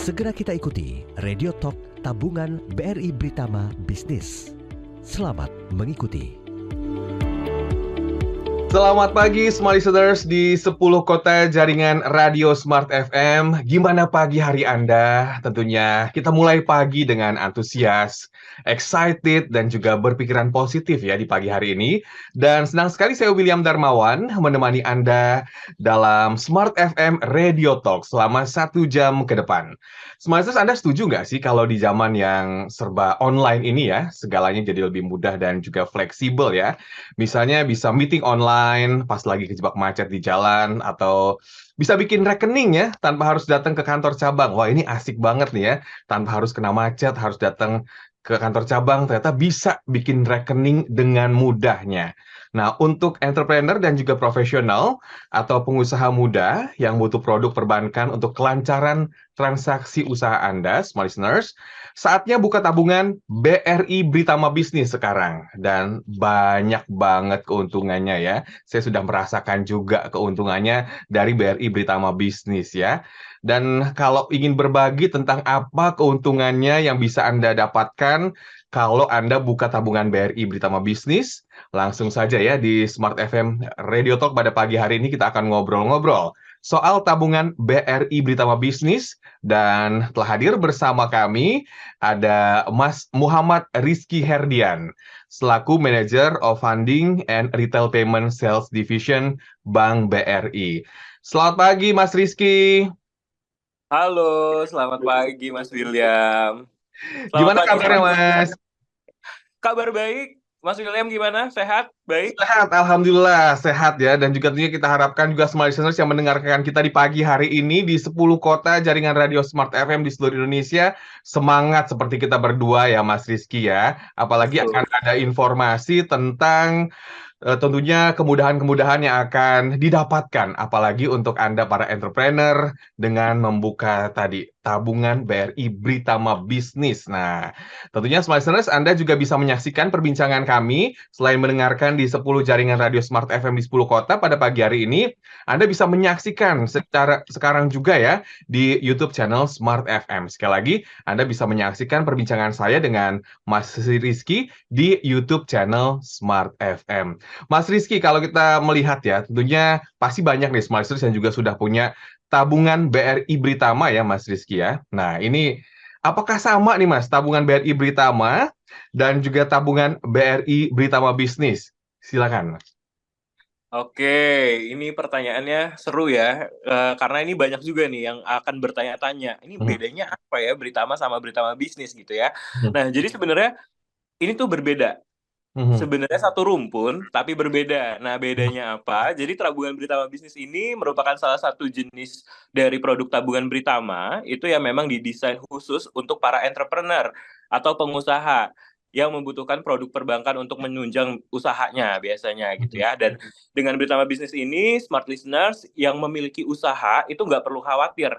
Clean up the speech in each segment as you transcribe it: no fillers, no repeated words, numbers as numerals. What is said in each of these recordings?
Segera kita ikuti Radio Talk Tabungan BRI Britama Bisnis. Selamat mengikuti. Selamat pagi semua listeners di 10 kota jaringan Radio Smart FM. Gimana pagi hari Anda? Tentunya kita mulai pagi dengan antusias, excited, dan juga berpikiran positif ya di pagi hari ini. Dan senang sekali saya William Darmawan menemani Anda dalam Smart FM Radio Talk selama 1 jam ke depan. Smart listeners, Anda setuju nggak sih kalau di zaman yang serba online ini ya, segalanya jadi lebih mudah dan juga fleksibel ya? Misalnya bisa meeting online pas lagi kejebak macet di jalan, atau bisa bikin rekening ya tanpa harus datang ke kantor cabang. Wah, ini asik banget nih ya. Tanpa harus kena macet, harus datang ke kantor cabang, ternyata bisa bikin rekening dengan mudahnya. Nah, untuk entrepreneur dan juga profesional atau pengusaha muda yang butuh produk perbankan untuk kelancaran transaksi usaha Anda, smart listeners, saatnya buka tabungan BRI Britama Bisnis sekarang. Dan banyak banget keuntungannya ya. Saya sudah merasakan juga keuntungannya dari BRI Britama Bisnis ya. Dan kalau ingin berbagi tentang apa keuntungannya yang bisa Anda dapatkan kalau Anda buka tabungan BRI Britama Bisnis, langsung saja ya di Smart FM Radio Talk pada pagi hari ini kita akan ngobrol-ngobrol soal tabungan BRI Britama Bisnis. Dan telah hadir bersama kami ada Mas Muhammad Rizky Herdian selaku Manager of Funding and Retail Payment Sales Division Bank BRI. Selamat pagi Mas Rizky. Halo, selamat pagi Mas William. Gimana kabarnya Mas? Kabar baik. Mas William gimana? Sehat? Baik? Sehat, Alhamdulillah sehat ya. Dan juga tentunya kita harapkan juga smart listeners yang mendengarkan kita di pagi hari ini di 10 kota jaringan Radio Smart FM di seluruh Indonesia semangat seperti kita berdua ya Mas Rizky ya. Apalagi Betul. akan ada informasi tentang tentunya kemudahan-kemudahan yang akan didapatkan, apalagi untuk Anda para entrepreneur dengan membuka tadi tabungan BRI Britama Bisnis. Nah, tentunya smart listeners, Anda juga bisa menyaksikan perbincangan kami selain mendengarkan di 10 jaringan Radio Smart FM di 10 kota pada pagi hari ini. Anda bisa menyaksikan secara sekarang juga ya di YouTube channel Smart FM. Sekali lagi, Anda bisa menyaksikan perbincangan saya dengan Mas Rizky di YouTube channel Smart FM. Mas Rizky, kalau kita melihat ya, tentunya pasti banyak nih smart listeners yang juga sudah punya tabungan BRI Britama ya, Mas Rizky ya. Nah, ini apakah sama nih Mas, tabungan BRI Britama dan juga tabungan BRI Britama Bisnis? Silakan, Mas. Oke, ini pertanyaannya seru ya, karena ini banyak juga nih yang akan bertanya-tanya, ini bedanya apa ya Britama sama Britama Bisnis gitu ya. Nah, jadi sebenarnya ini tuh berbeda. Sebenarnya satu rumpun, tapi berbeda. Nah, bedanya apa? Jadi tabungan Britama Bisnis ini merupakan salah satu jenis dari produk tabungan Britama, itu yang memang didesain khusus untuk para entrepreneur atau pengusaha yang membutuhkan produk perbankan untuk menunjang usahanya biasanya gitu ya. Dan dengan Britama Bisnis ini, smart listeners yang memiliki usaha itu nggak perlu khawatir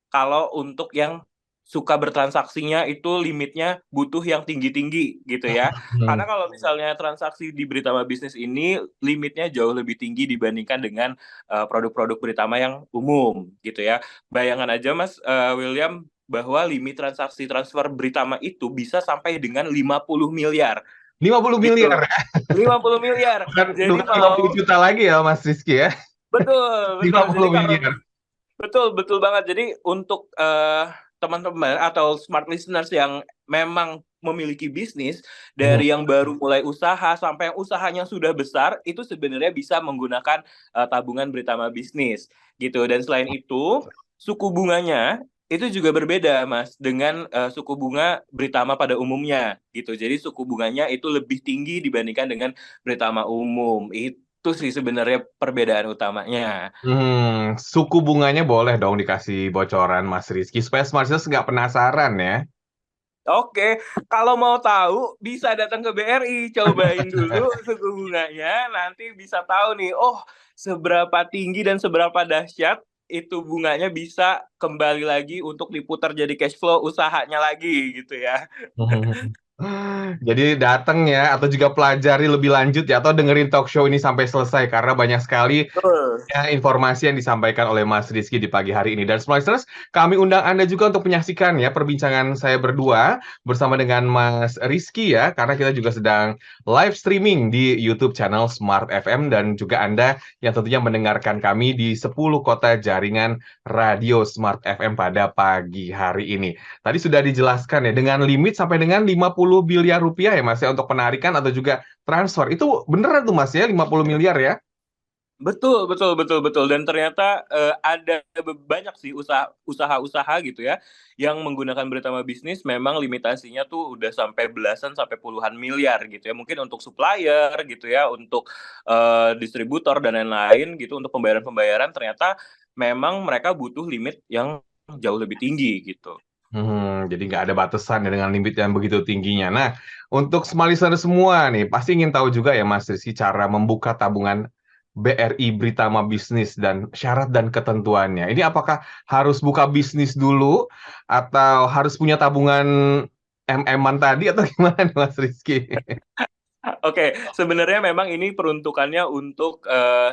kalau untuk yang suka bertransaksinya itu limitnya butuh yang tinggi-tinggi gitu ya. Karena kalau misalnya transaksi di Britama Bisnis ini limitnya jauh lebih tinggi dibandingkan dengan produk-produk Britama yang umum gitu ya. Bayangan aja Mas William bahwa limit transaksi transfer Britama itu bisa sampai dengan 50 miliar. 50 Gitu. miliar ya? 50 miliar. Bukan Jadi 50 juta lagi ya Mas Rizky ya? Betul. 50 Jadi miliar. Betul banget. Jadi untuk teman-teman atau smart listeners yang memang memiliki bisnis dari yang baru mulai usaha sampai yang usahanya sudah besar itu sebenarnya bisa menggunakan tabungan Britama Bisnis gitu. Dan selain itu suku bunganya itu juga berbeda Mas dengan suku bunga Britama pada umumnya gitu. Jadi suku bunganya itu lebih tinggi dibandingkan dengan Britama umum. Itu sih sebenarnya perbedaan utamanya. Suku bunganya boleh dong dikasih bocoran Mas Rizky supaya smart listeners nggak penasaran ya. Oke, kalau mau tahu bisa datang ke BRI, cobain dulu suku bunganya, nanti bisa tahu nih, oh seberapa tinggi dan seberapa dahsyat itu bunganya bisa kembali lagi untuk diputar jadi cash flow usahanya lagi gitu ya. Jadi datang ya, atau juga pelajari lebih lanjut ya, atau dengerin talk show ini sampai selesai karena banyak sekali Betul. ya, informasi yang disampaikan oleh Mas Rizky di pagi hari ini. Dan Splicers, kami undang Anda juga untuk menyaksikan ya perbincangan saya berdua bersama dengan Mas Rizky ya, karena kita juga sedang live streaming di YouTube channel Smart FM dan juga Anda yang tentunya mendengarkan kami di 10 kota jaringan radio Smart FM pada pagi hari ini. Tadi sudah dijelaskan ya, dengan limit sampai dengan 50 miliar rupiah ya Mas ya untuk penarikan atau juga transfer. Itu beneran tuh Mas ya, 50 miliar ya? Betul, betul, betul, betul. Dan ternyata ada banyak sih usaha-usaha gitu ya yang menggunakan Beritama Bisnis memang limitasinya tuh udah sampai belasan sampai puluhan miliar gitu ya. Mungkin untuk supplier gitu ya, untuk distributor dan lain-lain gitu untuk pembayaran-pembayaran ternyata memang mereka butuh limit yang jauh lebih tinggi gitu. Jadi nggak ada batasan ya dengan limit yang begitu tingginya. Nah, untuk smart listener semua nih, pasti ingin tahu juga ya Mas Rizky cara membuka tabungan BRI Britama Bisnis dan syarat dan ketentuannya. Ini apakah harus buka bisnis dulu atau harus punya tabungan MM-an tadi atau gimana nih Mas Rizky? Oke, sebenarnya memang ini peruntukannya untuk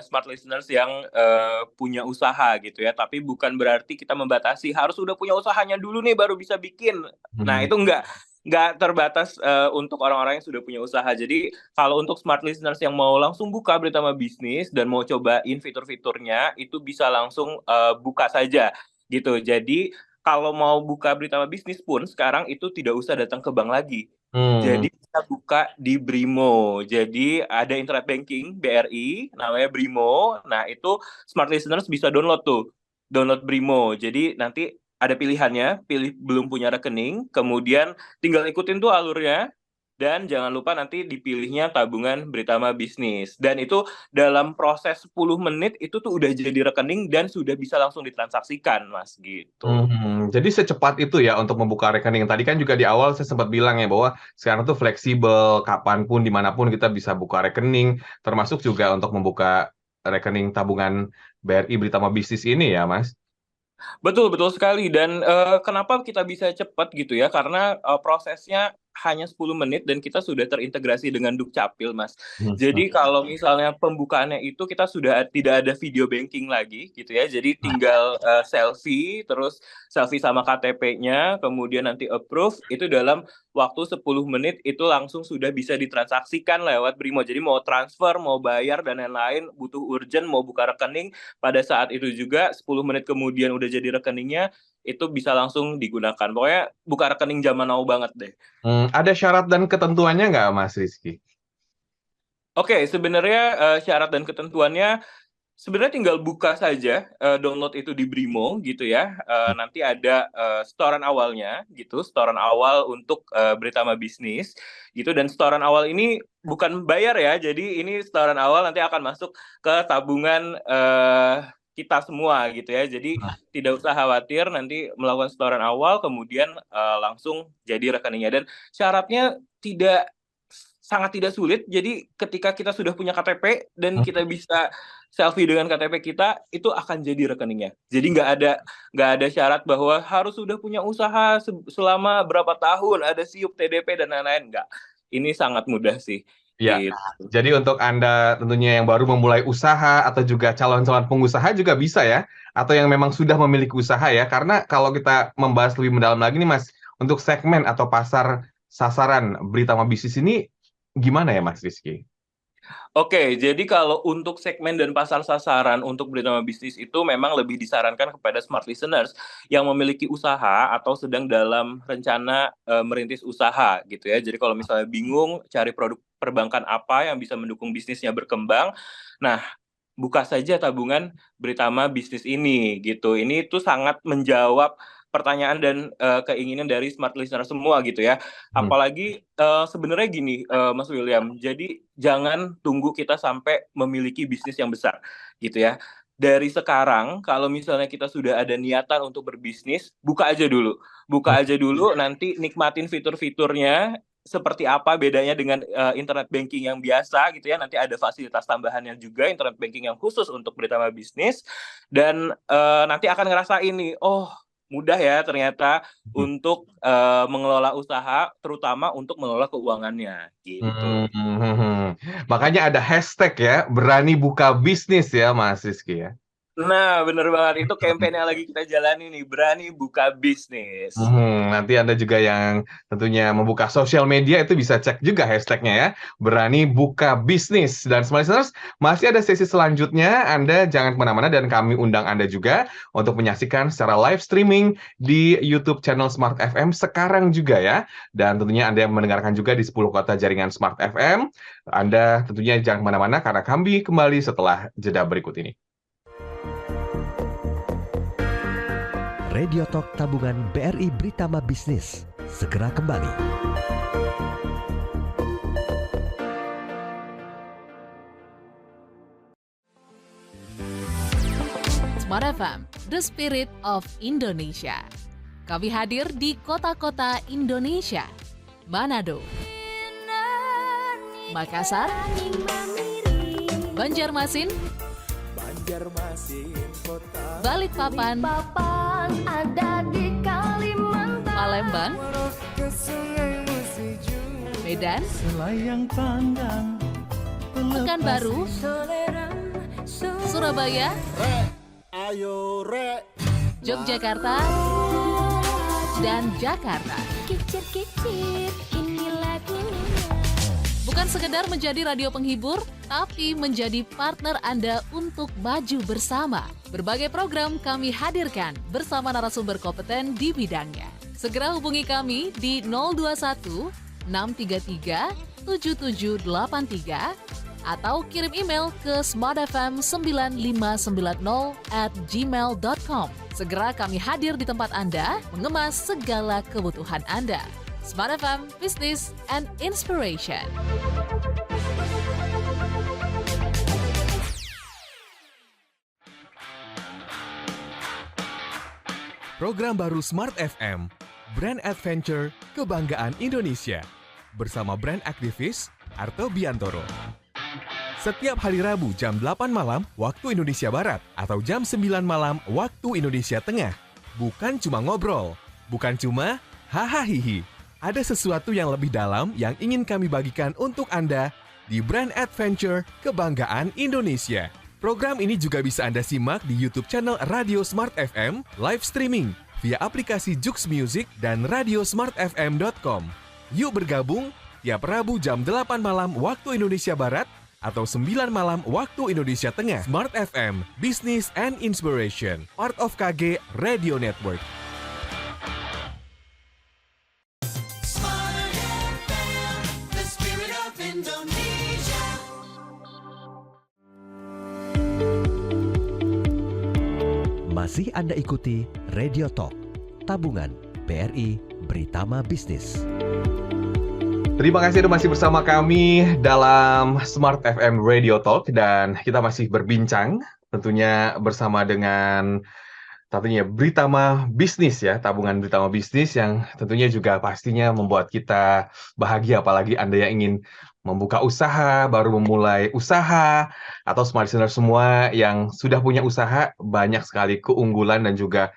smart listeners yang punya usaha gitu ya, tapi bukan berarti kita membatasi harus udah punya usahanya dulu nih baru bisa bikin. Nah, Hmm. itu nggak terbatas untuk orang-orang yang sudah punya usaha. Jadi, kalau untuk smart listeners yang mau langsung buka Beritama Bisnis dan mau cobain fitur-fiturnya, itu bisa langsung buka saja gitu. Jadi, kalau mau buka Beritama Bisnis pun sekarang itu tidak usah datang ke bank lagi. Hmm. Jadi kita buka di Brimo. Jadi ada internet banking BRI, namanya Brimo. Nah itu smart listeners bisa download tuh, download Brimo. Jadi nanti ada pilihannya, pilih belum punya rekening, kemudian tinggal ikutin tuh alurnya, dan jangan lupa nanti dipilihnya tabungan Britama Bisnis. Dan itu dalam proses 10 menit itu tuh udah jadi rekening dan sudah bisa langsung ditransaksikan, Mas, gitu. Jadi secepat itu ya untuk membuka rekening. Tadi kan juga di awal saya sempat bilang ya bahwa sekarang tuh fleksibel, kapanpun, dimanapun kita bisa buka rekening, termasuk juga untuk membuka rekening tabungan BRI Britama Bisnis ini ya, Mas. Betul, betul sekali. Dan kenapa kita bisa cepat gitu ya? Karena prosesnya hanya 10 menit dan kita sudah terintegrasi dengan Dukcapil, Mas. Hmm. Jadi kalau misalnya pembukaannya itu kita sudah tidak ada video banking lagi gitu ya. Jadi tinggal selfie, terus selfie sama KTP-nya, kemudian nanti approve, itu dalam waktu 10 menit itu langsung sudah bisa ditransaksikan lewat Brimo. Jadi mau transfer, mau bayar, dan lain-lain, butuh urgent, mau buka rekening, pada saat itu juga 10 menit kemudian udah jadi rekeningnya, itu bisa langsung digunakan. Pokoknya buka rekening zaman now banget deh. Ada syarat dan ketentuannya nggak, Mas Rizky? Oke, sebenarnya syarat dan ketentuannya sebenarnya tinggal buka saja, download itu di Brimo gitu ya. Nanti ada setoran awalnya gitu, setoran awal untuk Beritama Bisnis gitu, dan setoran awal ini bukan bayar ya. Jadi ini setoran awal nanti akan masuk ke tabungan kita semua gitu ya. Jadi tidak usah khawatir nanti melakukan setoran awal kemudian langsung jadi rekeningnya, dan syaratnya sangat tidak sulit. Jadi ketika kita sudah punya KTP dan kita bisa selfie dengan KTP kita, itu akan jadi rekeningnya. Jadi nggak ada syarat bahwa harus sudah punya usaha selama berapa tahun, ada SIUP, TDP, dan lain-lain. Nggak. Ini sangat mudah sih. Ya, Gitu. jadi untuk Anda tentunya yang baru memulai usaha atau juga calon-calon pengusaha juga bisa ya, atau yang memang sudah memiliki usaha ya, karena kalau kita membahas lebih mendalam lagi nih Mas, untuk segmen atau pasar sasaran Britama Bisnis ini gimana ya Mas Rizky? Oke, jadi kalau untuk segmen dan pasar sasaran untuk Britama Bisnis itu memang lebih disarankan kepada smart listeners yang memiliki usaha atau sedang dalam rencana merintis usaha gitu ya. Jadi kalau misalnya bingung cari produk perbankan apa yang bisa mendukung bisnisnya berkembang, nah buka saja tabungan Britama Bisnis ini gitu. Ini tuh sangat menjawab pertanyaan dan keinginan dari smart listener semua gitu ya. Hmm. Apalagi sebenarnya gini, Mas William. Jadi jangan tunggu kita sampai memiliki bisnis yang besar gitu ya. Dari sekarang, kalau misalnya kita sudah ada niatan untuk berbisnis, buka aja dulu. Buka aja dulu, nanti nikmatin fitur-fiturnya, seperti apa bedanya dengan internet banking yang biasa gitu ya. Nanti ada fasilitas tambahannya juga, internet banking yang khusus untuk Britama Bisnis, dan nanti akan ngerasain nih, oh mudah ya ternyata untuk mengelola usaha, terutama untuk mengelola keuangannya gitu. Makanya ada hashtag ya, berani buka bisnis ya Mas Rizky ya. Nah, bener banget. Itu campaign yang lagi kita jalani nih, berani buka bisnis. Nanti Anda juga yang tentunya membuka sosial media itu bisa cek juga hashtagnya ya, berani buka bisnis. Dan Smart Listeners, masih ada sesi selanjutnya, Anda jangan kemana-mana dan kami undang Anda juga untuk menyaksikan secara live streaming di YouTube channel Smart FM sekarang juga ya. Dan tentunya Anda yang mendengarkan juga di 10 kota jaringan Smart FM, Anda tentunya jangan kemana-mana karena kami kembali setelah jeda berikut ini. Radio Talk Tabungan BRI Britama Bisnis segera kembali. Smart FM, the spirit of Indonesia. Kami hadir di kota-kota Indonesia, Manado, Makassar, Banjarmasin, Balikpapan, ada di Kalimantan, Palembang, Medan, Pekanbaru, Surabaya, Yogyakarta, dan Jakarta. Bukan sekedar menjadi radio penghibur, tapi menjadi partner Anda untuk maju bersama. Berbagai program kami hadirkan bersama narasumber kompeten di bidangnya. Segera hubungi kami di 021 633 7783 atau kirim email ke smartfm9590@gmail.com. Segera kami hadir di tempat Anda mengemas segala kebutuhan Anda. Smart FM, Business and Inspiration. Program baru Smart FM, Brand Adventure Kebanggaan Indonesia, bersama brand aktivis Arto Biantoro. Setiap hari Rabu jam 8 malam waktu Indonesia Barat atau jam 9 malam waktu Indonesia Tengah. Bukan cuma ngobrol, bukan cuma hahaha. Ada sesuatu yang lebih dalam yang ingin kami bagikan untuk Anda di Brand Adventure Kebanggaan Indonesia. Program ini juga bisa Anda simak di YouTube channel Radio Smart FM live streaming via aplikasi Joox Music dan radiosmartfm.com. Yuk bergabung tiap Rabu jam 8 malam waktu Indonesia Barat atau 9 malam waktu Indonesia Tengah. Smart FM, Business and Inspiration, part of KG Radio Network. Masih Anda ikuti Radio Talk, Tabungan BRI Britama Bisnis. Terima kasih Anda masih bersama kami dalam Smart FM Radio Talk dan kita masih berbincang tentunya bersama dengan tentunya Britama Bisnis ya, tabungan Britama Bisnis yang tentunya juga pastinya membuat kita bahagia, apalagi Anda yang ingin membuka usaha, baru memulai usaha, atau smart listener semua yang sudah punya usaha, banyak sekali keunggulan dan juga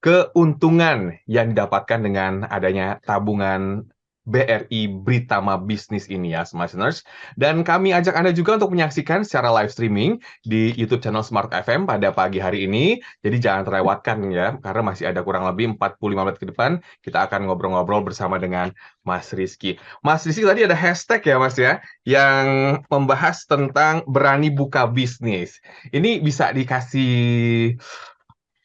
keuntungan yang didapatkan dengan adanya tabungan BRI Britama Bisnis ini ya, Smart Listeners. Dan kami ajak Anda juga untuk menyaksikan secara live streaming di YouTube channel Smart FM pada pagi hari ini. Jadi jangan terlewatkan ya, karena masih ada kurang lebih 45 menit ke depan, kita akan ngobrol-ngobrol bersama dengan Mas Rizky. Mas Rizky tadi ada hashtag ya Mas ya, yang membahas tentang berani buka bisnis. Ini bisa dikasih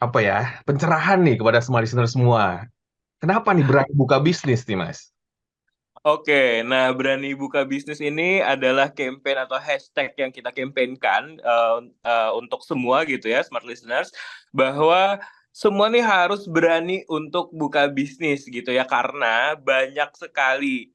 apa ya, pencerahan nih kepada Smart Listener semua. Kenapa nih berani buka bisnis nih Mas? Oke, nah berani buka bisnis ini adalah campaign atau hashtag yang kita campaignkan untuk semua gitu ya, smart listeners, bahwa semua nih harus berani untuk buka bisnis gitu ya, karena banyak sekali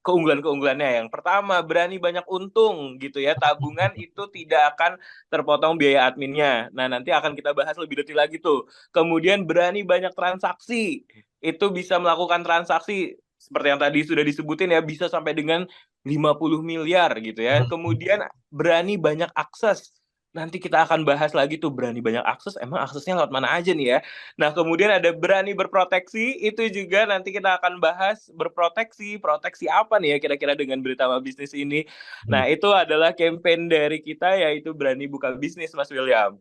keunggulan-keunggulannya. Yang pertama, berani banyak untung gitu ya, tabungan itu tidak akan terpotong biaya adminnya. Nah, nanti akan kita bahas lebih detail lagi tuh. Kemudian berani banyak transaksi, itu bisa melakukan transaksi seperti yang tadi sudah disebutin ya, bisa sampai dengan 50 miliar gitu ya. Kemudian berani banyak akses. nanti kita akan bahas lagi tuh berani banyak akses, emang aksesnya lewat mana aja nih ya. Nah, kemudian ada berani berproteksi, itu juga nanti kita akan bahas berproteksi, proteksi apa nih ya kira-kira dengan Beritama Bisnis ini. Nah, itu adalah campaign dari kita, yaitu berani buka bisnis, Mas William.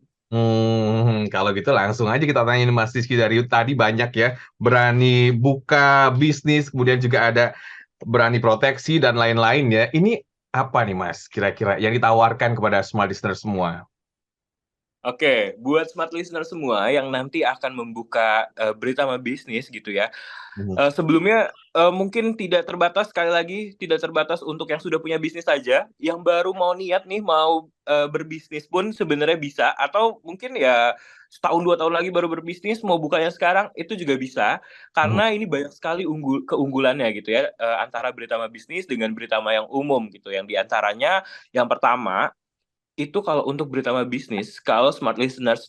Kalau gitu langsung aja kita tanyain Mas Rizky dari tadi banyak ya, berani buka bisnis, kemudian juga ada berani proteksi dan lain-lain ya. Ini apa nih Mas kira-kira yang ditawarkan kepada smart listener semua? Oke, buat smart listener semua yang nanti akan membuka Beritama Bisnis gitu ya. Sebelumnya mungkin tidak terbatas, sekali lagi tidak terbatas untuk yang sudah punya bisnis saja. Yang baru mau niat nih mau berbisnis pun sebenarnya bisa, atau mungkin ya setahun 2 tahun lagi baru berbisnis, mau bukanya sekarang itu juga bisa, karena ini banyak sekali keunggulannya gitu ya, antara Beritama Bisnis dengan Beritama yang umum gitu. Yang diantaranya yang pertama itu kalau untuk Beritama Bisnis, kalau smart listeners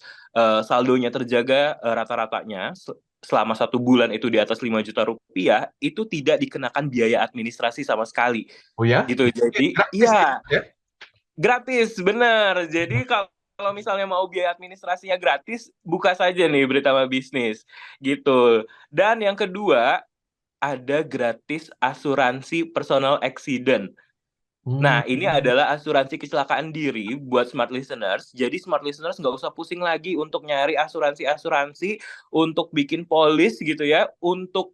saldonya terjaga rata-ratanya selama 1 bulan itu di atas 5 juta rupiah, itu tidak dikenakan biaya administrasi sama sekali. Oh ya? Gitu. Jadi gratis iya, ya? gratis, benar. Jadi kalau misalnya mau biaya administrasinya gratis, buka saja nih Beritama Bisnis. Gitu. Dan yang kedua, ada gratis asuransi personal accident. Nah, ini adalah asuransi kecelakaan diri buat smart listeners. Jadi smart listeners nggak usah pusing lagi untuk nyari asuransi-asuransi, untuk bikin polis gitu ya, untuk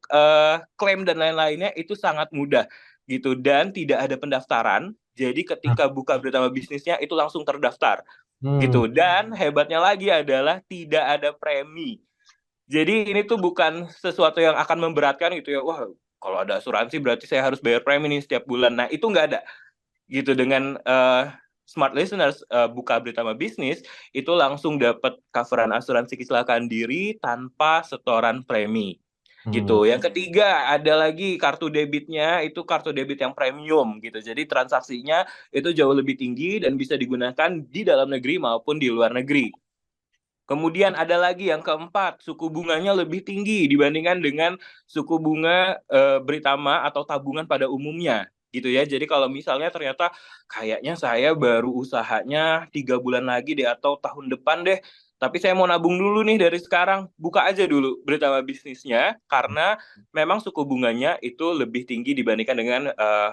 klaim dan lain-lainnya, itu sangat mudah gitu. Dan tidak ada pendaftaran. Jadi ketika buka Beritama Bisnisnya itu langsung terdaftar gitu. Dan hebatnya lagi adalah tidak ada premi. Jadi ini tuh bukan sesuatu yang akan memberatkan gitu ya. Wah, kalau ada asuransi berarti saya harus bayar premi nih setiap bulan. Nah, itu nggak ada. Gitu. Dengan smart listeners buka Beritama Bisnis, itu langsung dapat coveran asuransi kecelakaan diri tanpa setoran premi. Gitu. Yang ketiga, ada lagi kartu debitnya, itu kartu debit yang premium gitu. Jadi transaksinya itu jauh lebih tinggi dan bisa digunakan di dalam negeri maupun di luar negeri. Kemudian ada lagi yang keempat, suku bunganya lebih tinggi dibandingkan dengan suku bunga Beritama atau tabungan pada umumnya. Gitu ya. Jadi kalau misalnya ternyata kayaknya saya baru usahanya 3 bulan lagi deh atau tahun depan deh, tapi saya mau nabung dulu nih dari sekarang, buka aja dulu Beritama Bisnisnya, karena memang suku bunganya itu lebih tinggi dibandingkan dengan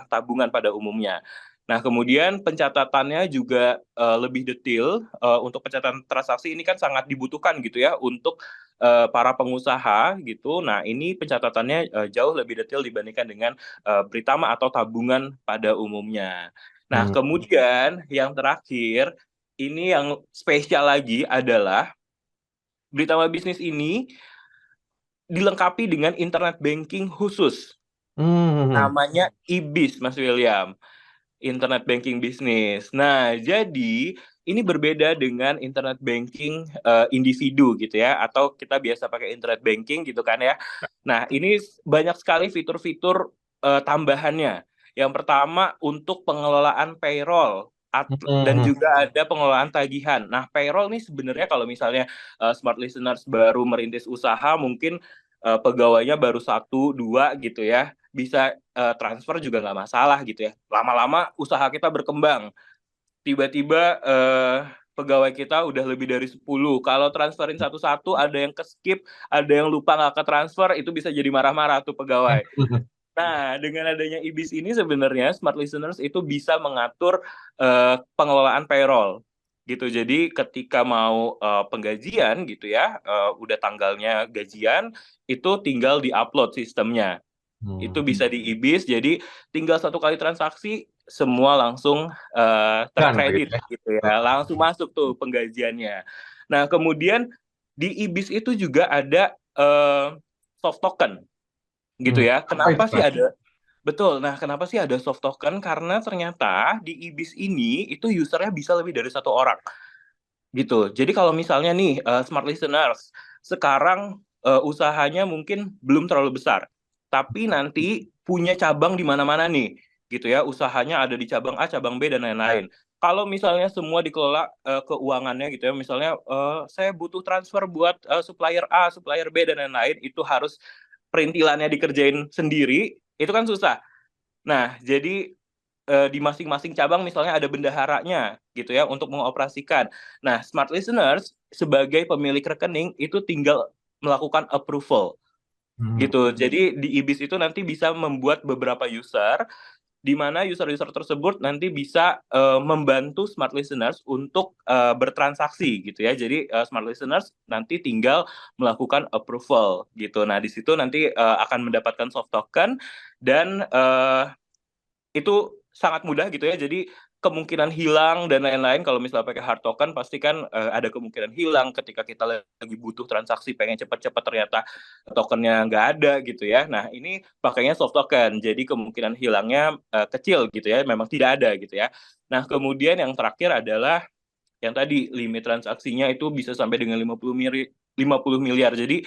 tabungan pada umumnya. Nah, kemudian pencatatannya juga lebih detail. Untuk pencatatan transaksi ini kan sangat dibutuhkan gitu ya untuk para pengusaha gitu. Nah, ini pencatatannya jauh lebih detail dibandingkan dengan Beritama atau tabungan pada umumnya. Nah, kemudian yang terakhir, ini yang spesial lagi adalah Beritama Bisnis ini dilengkapi dengan internet banking khusus. Namanya IBIS, Mas William. Internet banking bisnis. Nah, jadi ini berbeda dengan internet banking individu gitu ya, atau kita biasa pakai internet banking gitu kan ya. Nah, ini banyak sekali fitur-fitur tambahannya. Yang pertama untuk pengelolaan payroll dan juga ada pengelolaan tagihan. Nah, payroll nih sebenarnya kalau misalnya smart listeners baru merintis usaha, mungkin pegawainya baru 1-2 gitu ya, bisa transfer juga nggak masalah gitu ya. Lama-lama usaha kita berkembang, tiba-tiba pegawai kita udah lebih dari 10. Kalau transferin satu-satu, ada yang ke-skip, ada yang lupa nggak ke-transfer, itu bisa jadi marah-marah tuh pegawai. Nah, dengan adanya IBIS ini sebenarnya smart listeners itu bisa mengatur pengelolaan payroll gitu. Jadi ketika mau penggajian gitu ya, udah tanggalnya gajian, itu tinggal di-upload sistemnya. Itu bisa di IBIS, jadi tinggal 1 kali transaksi semua langsung terkredit gitu ya, langsung masuk tuh penggajiannya. Nah, kemudian di IBIS itu juga ada soft token gitu ya. Kenapa sih ada? Betul. Nah, kenapa sih ada soft token? Karena ternyata di IBIS ini itu usernya bisa lebih dari 1 orang. Gitu. Jadi kalau misalnya nih smart listeners sekarang usahanya mungkin belum terlalu besar, tapi nanti punya cabang di mana-mana nih, gitu ya. Usahanya ada di cabang A, cabang B dan lain-lain. Kalau misalnya semua dikelola keuangannya gitu ya, misalnya saya butuh transfer buat supplier A, supplier B dan lain-lain, itu harus perintilannya dikerjain sendiri, itu kan susah. Nah, jadi di masing-masing cabang misalnya ada bendaharanya gitu ya untuk mengoperasikan. Nah, smart listeners sebagai pemilik rekening itu tinggal melakukan approval gitu. Jadi di IBIS itu nanti bisa membuat beberapa user, di mana user-user tersebut nanti bisa membantu smart listeners untuk bertransaksi gitu ya. Jadi smart listeners nanti tinggal melakukan approval gitu. Nah, di situ nanti akan mendapatkan soft token dan itu sangat mudah gitu ya. Jadi kemungkinan hilang dan lain-lain kalau misalnya pakai hard token pasti kan ada kemungkinan hilang ketika kita lagi butuh transaksi pengen cepat-cepat ternyata tokennya nggak ada gitu ya. Nah, ini pakainya soft token. Jadi kemungkinan hilangnya kecil gitu ya. Memang tidak ada gitu ya. Nah, kemudian yang terakhir adalah yang tadi limit transaksinya itu bisa sampai dengan 50 miliar. Jadi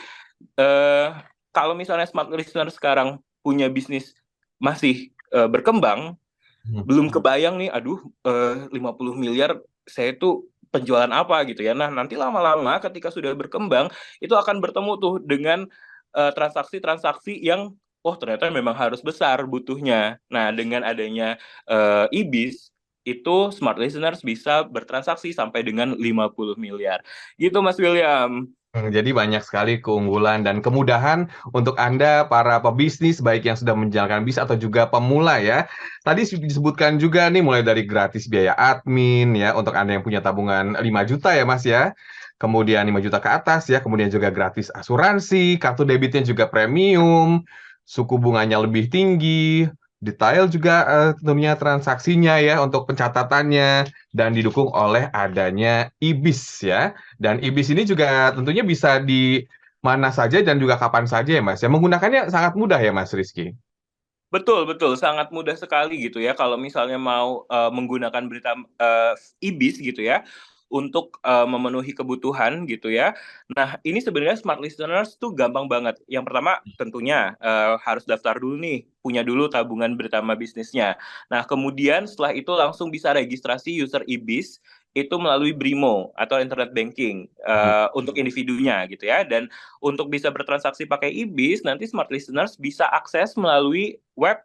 kalau misalnya smart listener sekarang punya bisnis masih berkembang, belum kebayang nih, aduh 50 miliar saya itu penjualan apa gitu ya. Nah, nanti lama-lama ketika sudah berkembang, itu akan bertemu tuh dengan transaksi-transaksi yang, oh ternyata memang harus besar butuhnya. Nah, dengan adanya IBIS, itu smart listeners bisa bertransaksi sampai dengan 50 miliar. Gitu Mas William. Jadi banyak sekali keunggulan dan kemudahan untuk Anda para pebisnis baik yang sudah menjalankan bisnis atau juga pemula ya. Tadi disebutkan juga nih mulai dari gratis biaya admin ya untuk Anda yang punya tabungan 5 juta ya Mas ya. Kemudian 5 juta ke atas ya, kemudian juga gratis asuransi, kartu debitnya juga premium, suku bunganya lebih tinggi, detail juga tentunya transaksinya ya untuk pencatatannya dan didukung oleh adanya IBIS ya. Dan IBIS ini juga tentunya bisa di mana saja dan juga kapan saja ya Mas. Ya, menggunakannya sangat mudah ya Mas Rizky. Betul, betul. Sangat mudah sekali gitu ya kalau misalnya mau menggunakan berita IBIS gitu ya untuk memenuhi kebutuhan gitu ya. Nah, ini sebenarnya smart listeners tuh gampang banget. Yang pertama tentunya harus daftar dulu nih, punya dulu tabungan bersama bisnisnya. Nah, kemudian setelah itu langsung bisa registrasi user IBIS itu melalui Brimo atau internet banking untuk individunya gitu ya. Dan untuk bisa bertransaksi pakai IBIS, nanti smart listeners bisa akses melalui web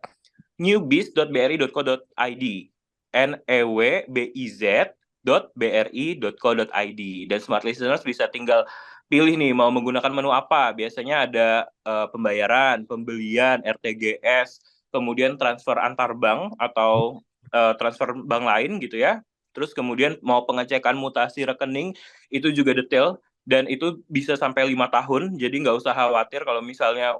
newbiz.bri.co.id, newbiz.bri.co.id, dan smart listeners bisa tinggal pilih nih mau menggunakan menu apa. Biasanya ada pembayaran, pembelian, RTGS, kemudian transfer antar bank atau transfer bank lain gitu ya. Terus kemudian mau pengecekan mutasi rekening itu juga detail dan itu bisa sampai 5 tahun. Jadi nggak usah khawatir kalau misalnya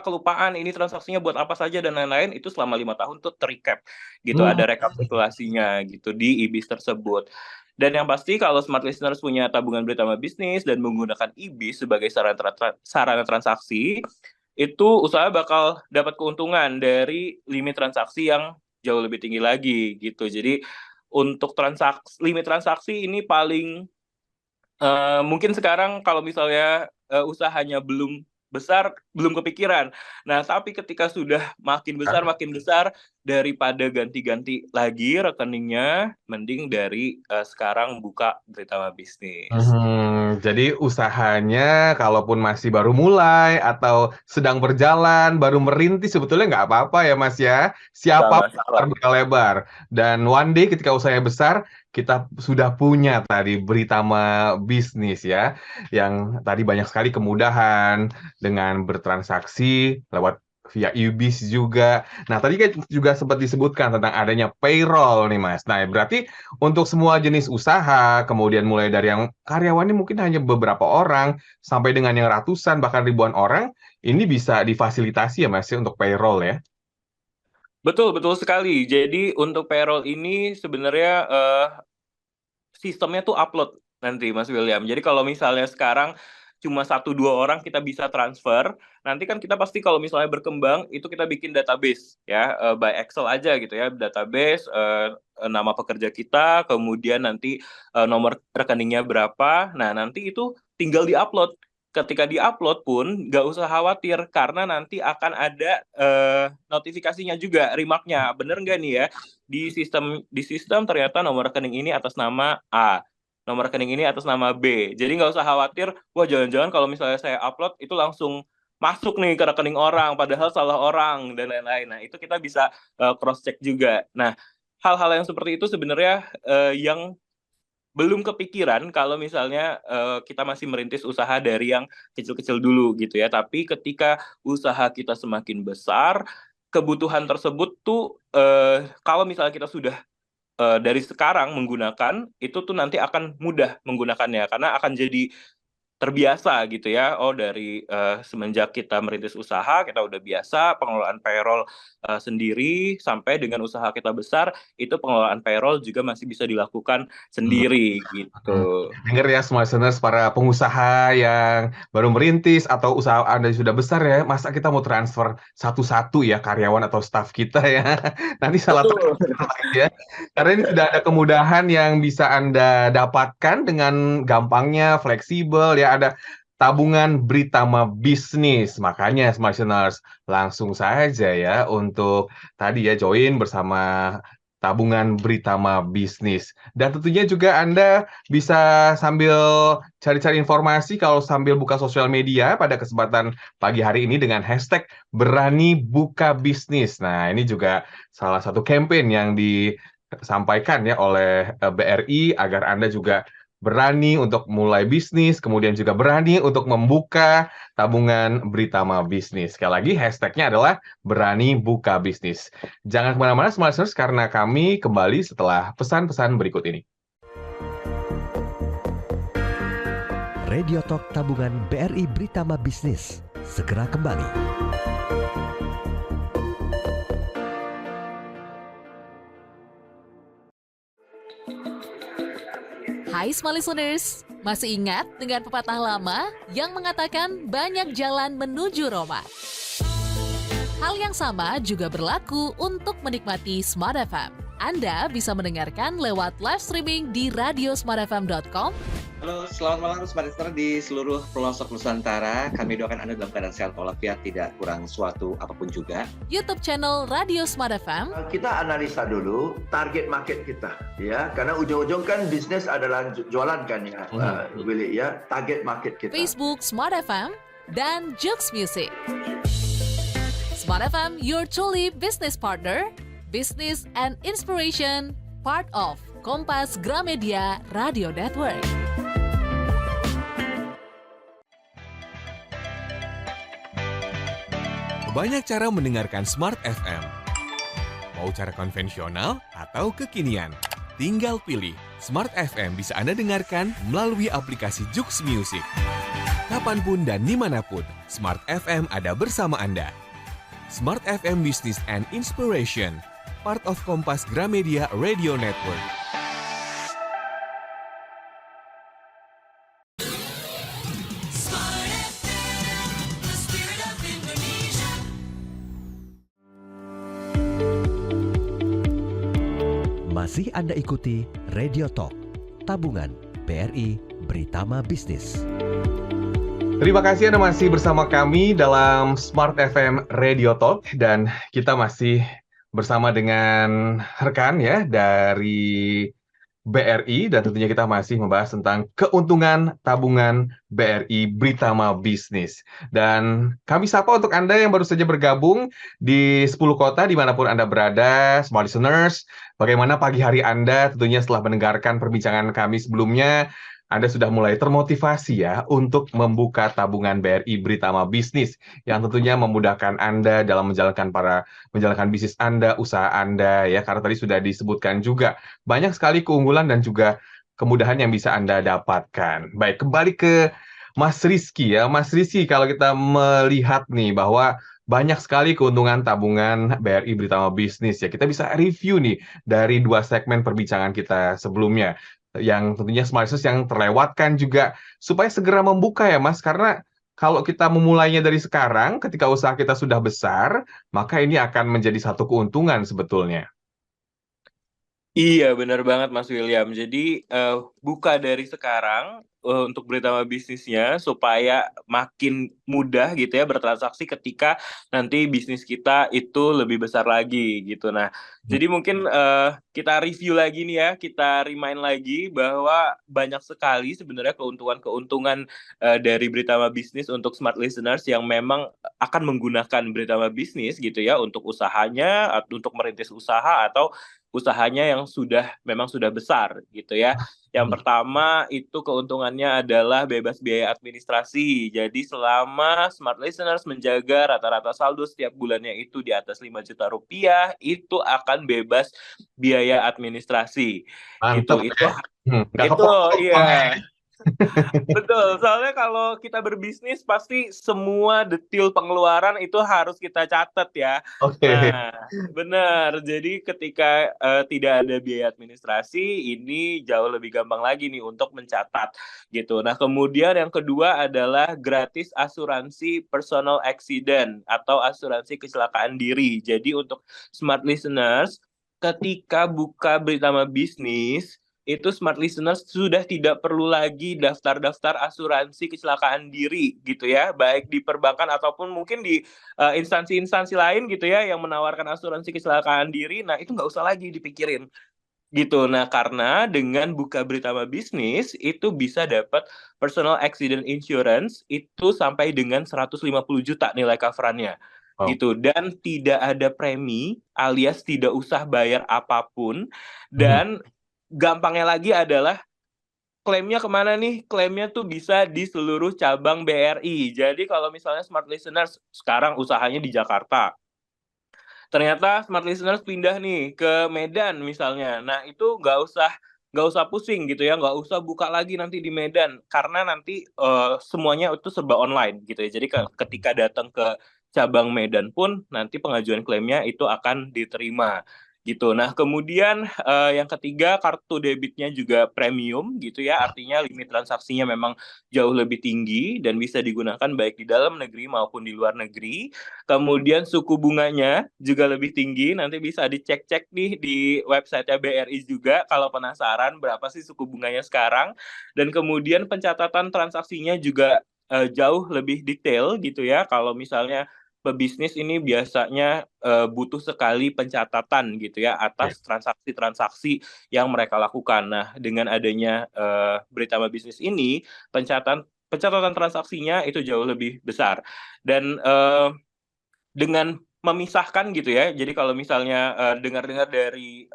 kelupaan ini transaksinya buat apa saja dan lain-lain, itu selama 5 tahun tuh terrecap gitu, ada rekapitulasinya gitu di IBIS tersebut. Dan yang pasti kalau smart listeners punya tabungan bersama bisnis dan menggunakan IBIS sebagai sarana transaksi, itu usaha bakal dapat keuntungan dari limit transaksi yang jauh lebih tinggi lagi gitu. Jadi untuk limit transaksi ini paling mungkin sekarang kalau misalnya usahanya belum besar, belum kepikiran. Nah, tapi ketika sudah makin besar, daripada ganti-ganti lagi rekeningnya, mending dari sekarang buka Britama Bisnis. Jadi usahanya kalaupun masih baru mulai atau sedang berjalan, baru merintis sebetulnya nggak apa-apa ya Mas ya. Siapa terbuka lebar. Dan one day ketika usahanya besar, kita sudah punya tadi Britama Bisnis ya. Yang tadi banyak sekali kemudahan dengan bertransaksi lewat via IBIS juga. Nah, tadi kan juga sempat disebutkan tentang adanya payroll nih, Mas. Nah, berarti untuk semua jenis usaha, kemudian mulai dari yang karyawannya mungkin hanya beberapa orang, sampai dengan yang ratusan, bahkan ribuan orang, ini bisa difasilitasi ya, Mas, ya, untuk payroll ya? Betul, betul sekali. Jadi untuk payroll ini sebenarnya sistemnya tuh upload nanti, Mas William. Jadi kalau misalnya sekarang cuma 1-2 orang kita bisa transfer, nanti kan kita pasti kalau misalnya berkembang itu kita bikin database ya, by Excel aja gitu ya, database nama pekerja kita, kemudian nanti nomor rekeningnya berapa. Nah, nanti itu tinggal diupload. Ketika diupload pun nggak usah khawatir karena nanti akan ada notifikasinya juga, remarknya bener nggak nih ya, di sistem ternyata nomor rekening ini atas nama A, nomor rekening ini atas nama B. Jadi nggak usah khawatir, wah jangan-jangan kalau misalnya saya upload itu langsung masuk nih ke rekening orang, padahal salah orang, dan lain-lain. Nah, itu kita bisa cross-check juga. Nah, hal-hal yang seperti itu sebenarnya yang belum kepikiran kalau misalnya kita masih merintis usaha dari yang kecil-kecil dulu gitu ya. Tapi ketika usaha kita semakin besar, kebutuhan tersebut tuh kalau misalnya kita sudah dari sekarang menggunakan, itu tuh nanti akan mudah menggunakannya karena akan jadi terbiasa gitu ya. Oh, dari semenjak kita merintis usaha, kita udah biasa pengelolaan payroll sendiri, sampai dengan usaha kita besar, itu pengelolaan payroll juga masih bisa dilakukan sendiri gitu. Dengar ya semua listeners, para pengusaha yang baru merintis atau usaha Anda sudah besar ya, masa kita mau transfer satu-satu ya karyawan atau staff kita ya. Nanti salah transfer lagi ya. Karena ini sudah ada kemudahan yang bisa Anda dapatkan dengan gampangnya, fleksibel ya, ada tabungan Britama Bisnis. Makanya semua listeners, langsung saja ya untuk tadi ya join bersama tabungan Britama Bisnis. Dan tentunya juga Anda bisa sambil cari-cari informasi kalau sambil buka sosial media pada kesempatan pagi hari ini dengan hashtag Berani Buka Bisnis. Nah, ini juga salah satu campaign yang disampaikan ya oleh BRI agar Anda juga berani untuk mulai bisnis, kemudian juga berani untuk membuka tabungan Britama Bisnis. Sekali lagi, hashtagnya adalah Berani Buka Bisnis. Jangan kemana-mana, Smart Listeners, karena kami kembali setelah pesan-pesan berikut ini. Radio Talk Tabungan BRI Britama Bisnis segera kembali. Hai Smart Listeners, masih ingat dengan pepatah lama yang mengatakan banyak jalan menuju Roma? Hal yang sama juga berlaku untuk menikmati Smart FM. Anda bisa mendengarkan lewat live streaming di radiosmartfm.com. Halo, selamat malam Smart Listener di seluruh pelosok Nusantara. Kami doakan Anda dalam keadaan sehat walafiat, tidak kurang suatu apapun juga. YouTube channel Radio Smart FM. Kita analisa dulu target market kita, ya, karena ujung-ujung kan bisnis adalah jualan kan ya, Willy ya, target market kita. Facebook Smart FM dan Jux Music. Smart FM, your truly business partner, business and inspiration, part of Kompas Gramedia Radio Network. Banyak cara mendengarkan Smart FM. Mau cara konvensional atau kekinian? Tinggal pilih. Smart FM bisa Anda dengarkan melalui aplikasi Jux Music. Kapanpun dan dimanapun, Smart FM ada bersama Anda. Smart FM Business and Inspiration, part of Kompas Gramedia Radio Network. Masih Anda ikuti Radio Talk, tabungan BRI Britama Bisnis. Terima kasih Anda masih bersama kami dalam Smart FM Radio Talk, dan kita masih bersama dengan rekan ya dari BRI, dan tentunya kita masih membahas tentang keuntungan tabungan BRI Britama Bisnis. Dan kami sapa untuk Anda yang baru saja bergabung di 10 kota dimanapun Anda berada, Smart Listeners. Bagaimana pagi hari Anda? Tentunya setelah mendengarkan perbincangan kami sebelumnya, Anda sudah mulai termotivasi ya untuk membuka tabungan BRI Britama Bisnis yang tentunya memudahkan Anda dalam menjalankan bisnis Anda, usaha Anda ya, karena tadi sudah disebutkan juga banyak sekali keunggulan dan juga kemudahan yang bisa Anda dapatkan. Baik, kembali ke Mas Rizky ya. Mas Rizky, kalau kita melihat nih bahwa banyak sekali keuntungan tabungan BRI Britama Bisnis ya, kita bisa review nih dari 2 segmen perbincangan kita sebelumnya, yang tentunya Smart Listeners yang terlewatkan juga, supaya segera membuka ya Mas, karena kalau kita memulainya dari sekarang ketika usaha kita sudah besar, maka ini akan menjadi satu keuntungan sebetulnya. Iya, benar banget Mas William. Jadi buka dari sekarang untuk Britama bisnisnya supaya makin mudah gitu ya bertransaksi ketika nanti bisnis kita itu lebih besar lagi gitu. Nah, jadi mungkin kita review lagi nih ya, kita remind lagi bahwa banyak sekali sebenarnya keuntungan-keuntungan dari Britama bisnis untuk smart listeners yang memang akan menggunakan Britama bisnis gitu ya untuk usahanya, untuk merintis usaha atau usahanya yang memang sudah besar gitu ya. Yang pertama itu keuntungannya adalah bebas biaya administrasi. Jadi selama smart listeners menjaga rata-rata saldo setiap bulannya itu di atas 5 juta rupiah, itu akan bebas biaya administrasi. Mantep Gitu. ya. Nggak Itu kepotong iya. Betul, soalnya kalau kita berbisnis pasti semua detil pengeluaran itu harus kita catat ya. Oke. Nah, benar. Jadi ketika tidak ada biaya administrasi, ini jauh lebih gampang lagi nih untuk mencatat gitu. Nah, kemudian yang kedua adalah gratis asuransi personal accident atau asuransi kecelakaan diri. Jadi untuk smart listeners, ketika buka Britama Bisnis, itu smart listeners sudah tidak perlu lagi daftar-daftar asuransi kecelakaan diri gitu ya, baik di perbankan ataupun mungkin di instansi-instansi lain gitu ya yang menawarkan asuransi kecelakaan diri. Nah, itu nggak usah lagi dipikirin gitu. Nah, karena dengan buka Britama Bisnis itu bisa dapat personal accident insurance itu sampai dengan 150 juta nilai coverannya. Wow. Gitu, dan tidak ada premi alias tidak usah bayar apapun, dan gampangnya lagi adalah klaimnya kemana nih? Klaimnya tuh bisa di seluruh cabang BRI. Jadi kalau misalnya smart listeners sekarang usahanya di Jakarta, ternyata smart listeners pindah nih ke Medan misalnya. Nah, itu nggak usah pusing gitu ya, nggak usah buka lagi nanti di Medan karena nanti semuanya itu serba online gitu ya. Jadi ketika datang ke cabang Medan pun nanti pengajuan klaimnya itu akan diterima gitu. Nah, kemudian yang ketiga, kartu debitnya juga premium gitu ya, artinya limit transaksinya memang jauh lebih tinggi dan bisa digunakan baik di dalam negeri maupun di luar negeri. Kemudian suku bunganya juga lebih tinggi, nanti bisa dicek-cek nih di website BRI juga kalau penasaran berapa sih suku bunganya sekarang. Dan kemudian pencatatan transaksinya juga jauh lebih detail gitu ya, kalau misalnya pebisnis ini biasanya butuh sekali pencatatan gitu ya atas transaksi-transaksi yang mereka lakukan. Nah, dengan adanya Britama Bisnis ini, pencatatan transaksinya itu jauh lebih besar. Dan dengan memisahkan gitu ya, jadi kalau misalnya dengar-dengar dari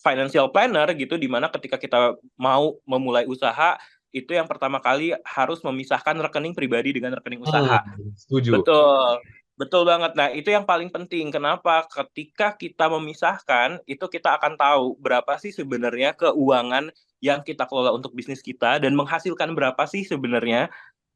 financial planner gitu, di mana ketika kita mau memulai usaha, itu yang pertama kali harus memisahkan rekening pribadi dengan rekening usaha. Setuju. Betul, betul banget. Nah, itu yang paling penting. Kenapa? Ketika kita memisahkan, itu kita akan tahu berapa sih sebenarnya keuangan yang kita kelola untuk bisnis kita dan menghasilkan berapa sih sebenarnya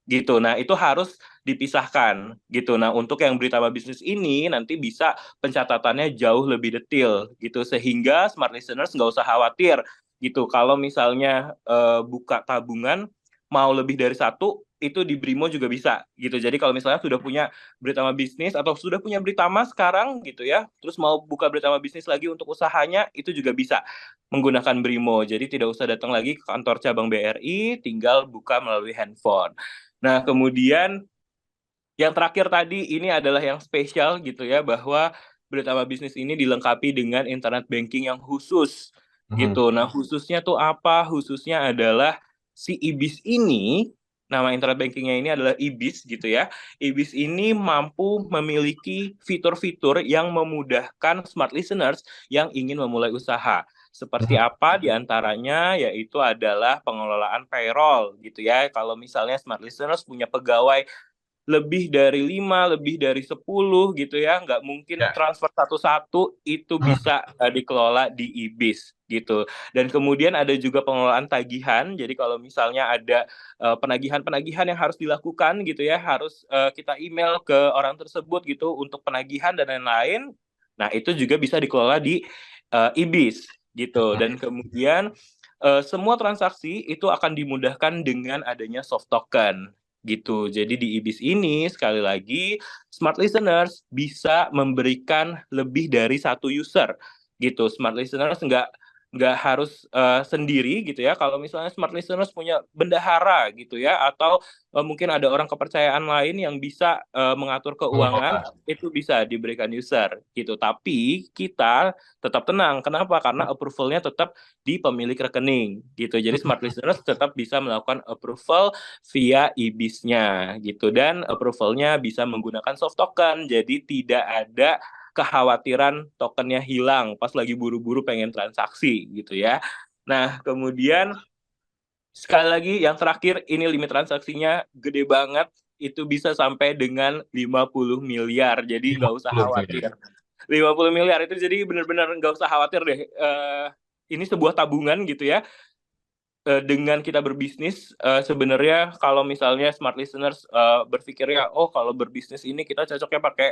gitu. Nah, itu harus dipisahkan gitu. Nah, untuk yang Britama Bisnis ini nanti bisa pencatatannya jauh lebih detail gitu, sehingga smart listeners nggak usah khawatir gitu. Kalau misalnya buka tabungan mau lebih dari satu, itu di Brimo juga bisa gitu. Jadi kalau misalnya sudah punya Britama Bisnis atau sudah punya Britama sekarang gitu ya, terus mau buka Britama Bisnis lagi untuk usahanya, itu juga bisa menggunakan Brimo. Jadi tidak usah datang lagi ke kantor cabang BRI, tinggal buka melalui handphone. Nah, kemudian yang terakhir tadi ini adalah yang spesial gitu ya, bahwa Britama Bisnis ini dilengkapi dengan internet banking yang khusus gitu. Nah, khususnya tuh apa? Khususnya adalah si IBIS ini, nama internet bankingnya ini adalah IBIS gitu ya. IBIS ini mampu memiliki fitur-fitur yang memudahkan smart listeners yang ingin memulai usaha. Seperti apa diantaranya, yaitu adalah pengelolaan payroll gitu ya. Kalau misalnya smart listeners punya pegawai lebih dari 5, lebih dari 10 gitu ya, nggak mungkin transfer satu-satu, itu bisa dikelola di IBIS gitu. Dan kemudian ada juga pengelolaan tagihan, jadi kalau misalnya ada penagihan-penagihan yang harus dilakukan gitu ya, harus kita email ke orang tersebut gitu untuk penagihan dan lain-lain, nah itu juga bisa dikelola di IBIS gitu. Dan kemudian semua transaksi itu akan dimudahkan dengan adanya soft token gitu. Jadi di IBIS ini sekali lagi smart listeners bisa memberikan lebih dari satu user gitu. Smart listeners nggak harus sendiri gitu ya. Kalau misalnya smart listeners punya bendahara gitu ya, atau mungkin ada orang kepercayaan lain yang bisa mengatur keuangan, itu bisa diberikan user gitu. Tapi kita tetap tenang. Kenapa? Karena approval-nya tetap di pemilik rekening gitu. Jadi smart listeners tetap bisa melakukan approval via e-biz-nya gitu, dan approval-nya bisa menggunakan soft token. Jadi tidak ada kekhawatiran tokennya hilang pas lagi buru-buru pengen transaksi gitu ya. Nah, kemudian sekali lagi yang terakhir, ini limit transaksinya gede banget, itu bisa sampai dengan 50 miliar. Jadi nggak usah khawatir. 50 miliar itu jadi benar-benar nggak usah khawatir deh. Ini sebuah tabungan gitu ya. Dengan kita berbisnis, sebenarnya kalau misalnya smart listeners berpikirnya, oh kalau berbisnis ini kita cocoknya pakai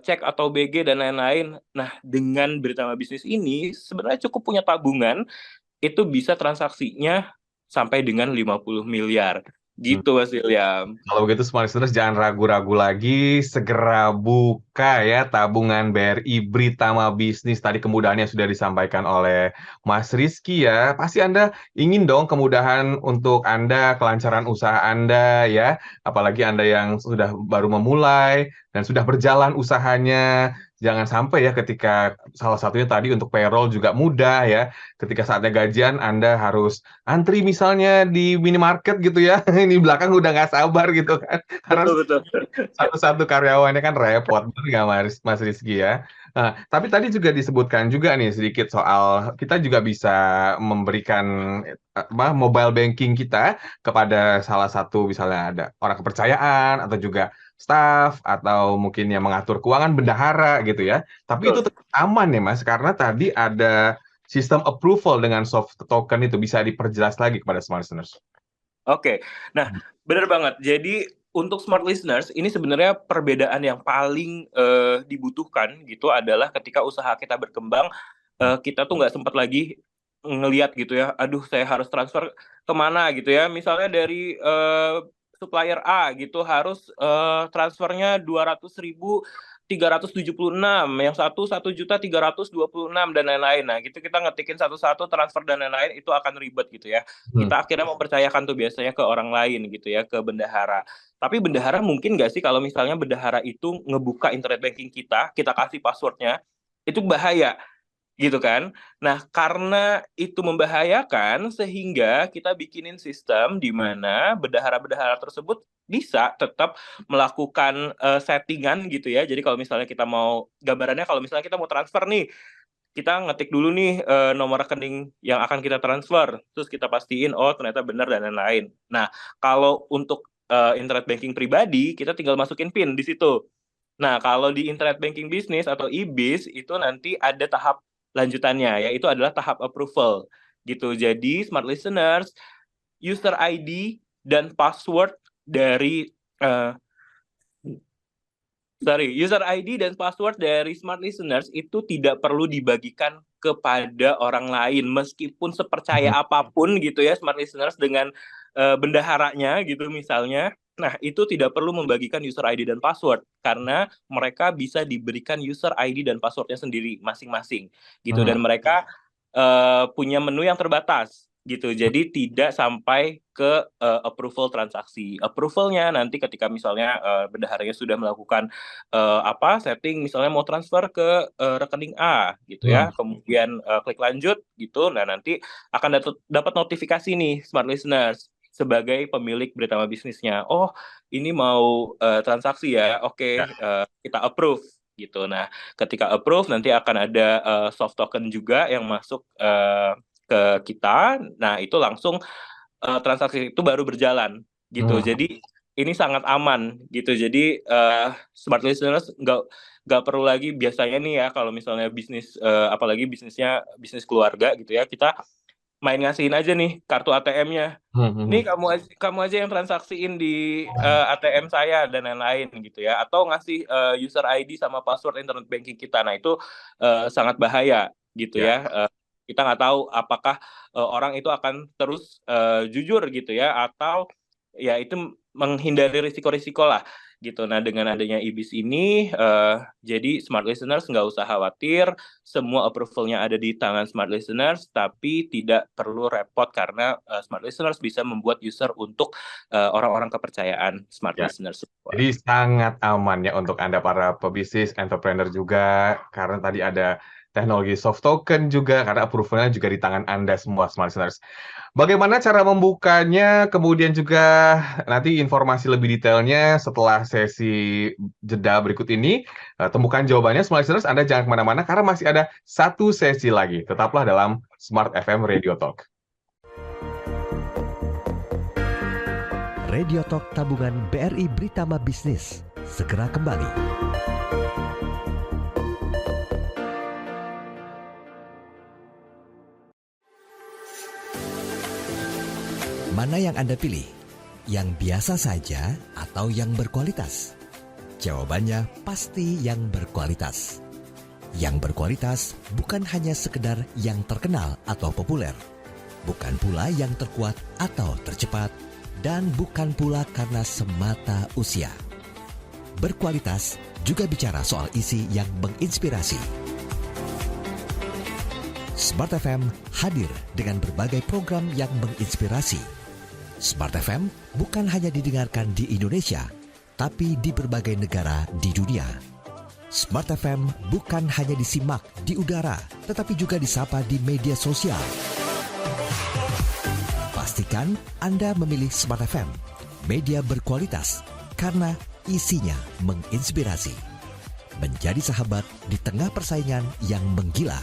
cek atau BG dan lain-lain. Nah, dengan Britama Bisnis ini sebenarnya cukup punya tabungan, itu bisa transaksinya sampai dengan 50 miliar. Gitu, Mas William. Kalau begitu Smart Listeners jangan ragu-ragu lagi, segera buka ya tabungan BRI Britama Bisnis. Tadi kemudahannya sudah disampaikan oleh Mas Rizky ya. Pasti Anda ingin dong kemudahan untuk Anda, kelancaran usaha Anda ya. Apalagi Anda yang sudah baru memulai dan sudah berjalan usahanya. Jangan sampai ya ketika salah satunya tadi untuk payroll juga mudah ya. Ketika saatnya gajian Anda harus antri misalnya di minimarket gitu ya. Ini belakang udah nggak sabar gitu kan. Karena Betul. satu-satu karyawannya kan repot, bener nggak Mas Rizky ya? Nah, tapi tadi juga disebutkan juga nih sedikit soal kita juga bisa memberikan mobile banking kita kepada salah satu misalnya ada orang kepercayaan atau juga staff atau mungkin yang mengatur keuangan bendahara gitu ya. Tapi itu tetap aman ya Mas, karena tadi ada sistem approval dengan soft token itu. Bisa diperjelas lagi kepada smart listeners. Oke, nah benar banget. Jadi untuk smart listeners ini sebenarnya perbedaan yang paling dibutuhkan gitu adalah ketika usaha kita berkembang, kita tuh nggak sempat lagi ngelihat gitu ya, aduh saya harus transfer kemana gitu ya. Misalnya dari supplier A gitu harus transfernya 200.376, yang satu 1.326.000 dan lain-lain. Nah, gitu kita ngetikin satu-satu transfer dan lain-lain, itu akan ribet gitu ya. Kita akhirnya mempercayakan tuh biasanya ke orang lain gitu ya, ke bendahara. Tapi bendahara mungkin nggak sih kalau misalnya bendahara itu ngebuka internet banking kita kasih passwordnya, itu bahaya gitu kan. Nah, karena itu membahayakan sehingga kita bikinin sistem di mana bendahara-bendahara tersebut bisa tetap melakukan settingan gitu ya. Jadi kalau misalnya kita mau, gambarannya kalau misalnya kita mau transfer nih, kita ngetik dulu nih nomor rekening yang akan kita transfer, terus kita pastiin oh ternyata benar dan lain-lain. Nah, kalau untuk internet banking pribadi, kita tinggal masukin PIN di situ. Nah, kalau di internet banking bisnis atau e-biz itu nanti ada tahap lanjutannya, yaitu adalah tahap approval gitu. Jadi smart listeners, user ID dan password dari user ID dan password dari smart listeners itu tidak perlu dibagikan kepada orang lain, meskipun sepercaya apapun gitu ya smart listeners dengan bendaharanya gitu misalnya. Nah, itu tidak perlu membagikan user ID dan password karena mereka bisa diberikan user ID dan passwordnya sendiri masing-masing gitu, dan mereka punya menu yang terbatas gitu. Jadi tidak sampai ke approval transaksi. Approvalnya nanti ketika misalnya bendaharanya sudah melakukan setting, misalnya mau transfer ke rekening A gitu ya, kemudian klik lanjut gitu. Nah, nanti akan dapat notifikasi nih smart listeners sebagai pemilik Britama bisnisnya. Oh, ini mau transaksi ya. Oke, kita approve gitu. Nah, ketika approve nanti akan ada soft token juga yang masuk ke kita. Nah, itu langsung transaksi itu baru berjalan gitu. Jadi ini sangat aman gitu. Jadi smart listeners nggak perlu lagi biasanya nih ya kalau misalnya bisnis apalagi bisnisnya bisnis keluarga gitu ya, kita main ngasihin aja nih kartu ATM-nya. Nih kamu aja yang transaksiin di ATM saya dan lain-lain gitu ya, atau ngasih user ID sama password internet banking kita. Nah, itu sangat bahaya gitu ya. Kita nggak tahu apakah orang itu akan terus jujur gitu ya, atau ya itu menghindari risiko-risiko lah gitu. Nah, dengan adanya IBIS ini, jadi smart listeners nggak usah khawatir, semua approval-nya ada di tangan smart listeners, tapi tidak perlu repot karena smart listeners bisa membuat user untuk orang-orang kepercayaan smart Ya. listeners. Jadi sangat aman ya untuk Anda para pebisnis, entrepreneur juga, karena tadi ada teknologi soft token juga, karena approval-nya juga di tangan Anda semua smart listeners. Bagaimana cara membukanya, kemudian juga nanti informasi lebih detailnya setelah sesi jeda berikut ini. Temukan jawabannya, smart listeners. Anda jangan kemana-mana, karena masih ada satu sesi lagi. Tetaplah dalam Smart FM Radio Talk. Radio Talk Tabungan BRI Britama Bisnis segera kembali. Mana yang Anda pilih? Yang biasa saja atau yang berkualitas? Jawabannya pasti yang berkualitas. Yang berkualitas bukan hanya sekedar yang terkenal atau populer, bukan pula yang terkuat atau tercepat, dan bukan pula karena semata usia. Berkualitas juga bicara soal isi yang menginspirasi. Smart FM hadir dengan berbagai program yang menginspirasi. Smart FM bukan hanya didengarkan di Indonesia, tapi di berbagai negara di dunia. Smart FM bukan hanya disimak di udara, tetapi juga disapa di media sosial. Pastikan Anda memilih Smart FM, media berkualitas, karena isinya menginspirasi. Menjadi sahabat di tengah persaingan yang menggila.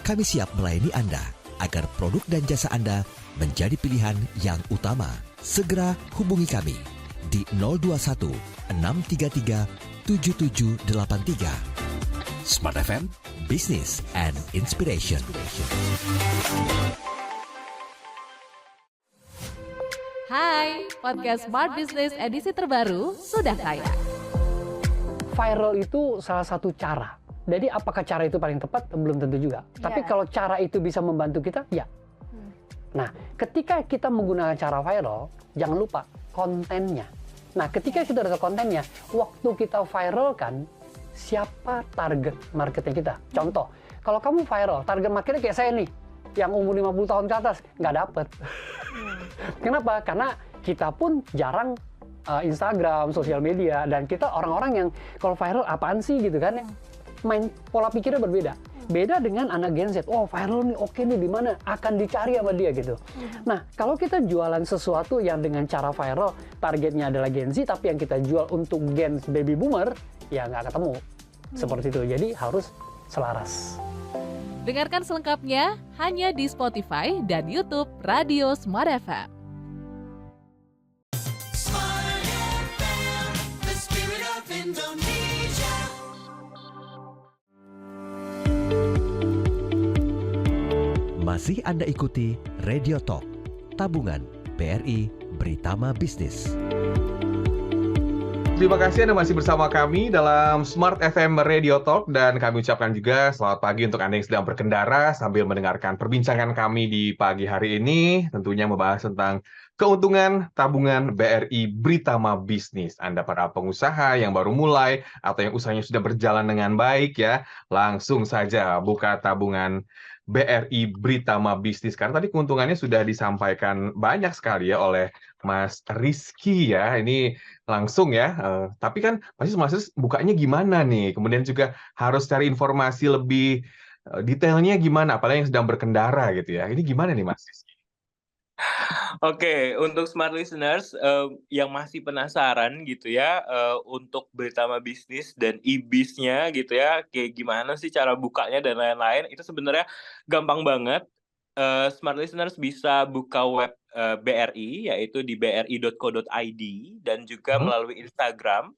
Kami siap melayani Anda agar produk dan jasa Anda menjadi pilihan yang utama. Segera hubungi kami di 021 633 7783. Smart FM, Business and Inspiration. Hai, podcast Smart Business edisi terbaru sudah tayang. Viral itu salah satu cara. Jadi apakah cara itu paling tepat? Belum tentu juga. Tapi kalau cara itu bisa membantu kita, ya. Nah, ketika kita menggunakan cara viral, jangan lupa kontennya. Nah, ketika kita ada kontennya, waktu kita viral kan, siapa target marketnya kita? Contoh, kalau kamu viral, target marketnya kayak saya nih, yang umur 50 tahun ke atas, nggak dapet. Kenapa? Karena kita pun jarang Instagram, sosial media, dan kita orang-orang yang kalau viral apaan sih gitu kan, main pola pikirnya berbeda. Beda dengan anak Gen Z, oh viral nih, oke nih, di mana akan dicari sama dia gitu. Nah, kalau kita jualan sesuatu yang dengan cara viral, targetnya adalah Gen Z, tapi yang kita jual untuk Gen Baby Boomer, ya nggak ketemu. Seperti itu, jadi harus selaras. Dengarkan selengkapnya hanya di Spotify dan YouTube Radio Smart FM. Masih Anda ikuti Radio Talk, Tabungan BRI Britama Bisnis. Terima kasih Anda masih bersama kami dalam Smart FM Radio Talk, dan kami ucapkan juga selamat pagi untuk Anda yang sedang berkendara sambil mendengarkan perbincangan kami di pagi hari ini, tentunya membahas tentang keuntungan tabungan BRI Britama Bisnis. Anda para pengusaha yang baru mulai atau yang usahanya sudah berjalan dengan baik ya, langsung saja buka tabungan BRI Britama Bisnis, karena tadi keuntungannya sudah disampaikan banyak sekali ya oleh Mas Rizky ya. Ini langsung ya, tapi kan pasti Mas bukanya gimana nih, kemudian juga harus cari informasi lebih detailnya gimana, apalagi yang sedang berkendara gitu ya. Ini gimana nih Mas Rizky? Oke, untuk smart listeners yang masih penasaran gitu ya, untuk Britama Bisnis dan IBIS-nya gitu ya, kayak gimana sih cara bukanya dan lain-lain, itu sebenarnya gampang banget. Smart listeners bisa buka web BRI, yaitu di bri.co.id, dan juga melalui Instagram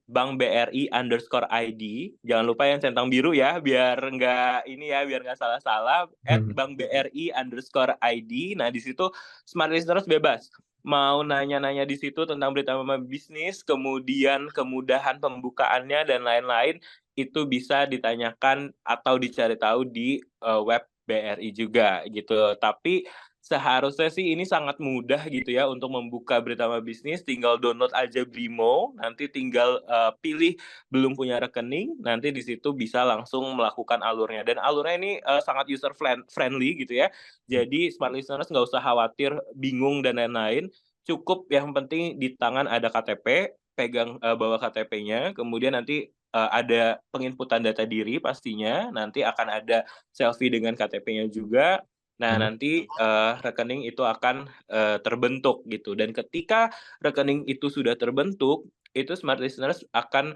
@bankbri_id. Jangan lupa yang centang biru ya, biar nggak salah-salah. @bankbri_id. Nah, di situ smart listeners bebas mau nanya-nanya di situ tentang Britama Bisnis, kemudian kemudahan pembukaannya dan lain-lain, itu bisa ditanyakan atau dicari tahu di web BRI juga gitu. Tapi seharusnya sih ini sangat mudah gitu ya untuk membuka Beritama Bisnis, tinggal download aja Brimo, nanti tinggal pilih belum punya rekening, nanti di situ bisa langsung melakukan alurnya. Dan alurnya ini sangat user friendly gitu ya. Jadi smart listeners nggak usah khawatir, bingung dan lain-lain. Cukup yang penting di tangan ada KTP, pegang bawa KTP-nya, kemudian nanti ada penginputan data diri pastinya, nanti akan ada selfie dengan KTP-nya juga. Nah, nanti rekening itu akan terbentuk gitu. Dan ketika rekening itu sudah terbentuk, itu smart listeners akan